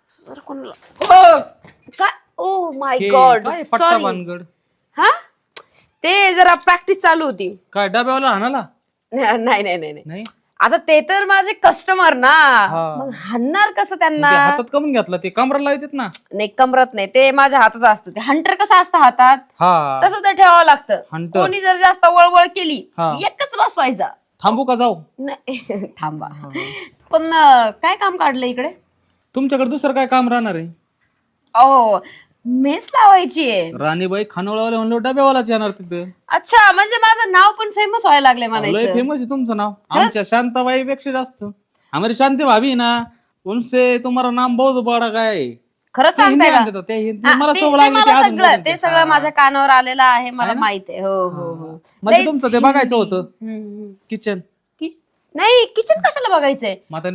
Sir कोणाला काय oh my God काय पट्टा सॉरी भानगड हा ते जरा प्रॅक्टिस चालू होती. काय डब्यावाला हाणाला नाही नाही नाही नाही नाही आता ते तर माझे कस्टमर ना हा. मग हाणणार कसं मग त्यांना ते हातात कमून घेतला ते कमराला येतात ना. नाही कमरत नाही ते माझ्या हातात असतं ते हंटर कसं असतं हातात हा तसं तर ठेवावं लागतं. हंटर. कोणी जर जास्त वळवळ केली हा. एकच बसवायचा. थांबू का जाऊ? नाही थांबा पण काय काम काढलं इकडे? तुमच्याकडे दुसरं काय काम राहणार आहे? ओ मेस लावायची आहे. राणीबाई खानोळावाले म्हणलं डब्यावालाच येणार तिथं. अच्छा म्हणजे माझं नाव पण फेमस व्हायला लागले लय म्हणायचं. फेमस आहे तुमचं नाव आमच्या शांताबाई पेक्षा जास्त. हमारी शांति भाभी ना उनसे तुम्हारा नाम बहुत बड़ा काय. खरं ते सांगताय हिंदी का? आणतात, ते हिंदी हा, मला ते- सवय ते लागली मला ते अजून सगळं बोलतात ते ते. सगळं माझ्या कानावर आलेलं आहे मला आहे ना? माहित आहे. हो हो हो म्हणजे लयच तुमचं ते बघायचं हिंदी. होतं हम्म. किचन. नाही किचन कशाला बघायचंय? मग आता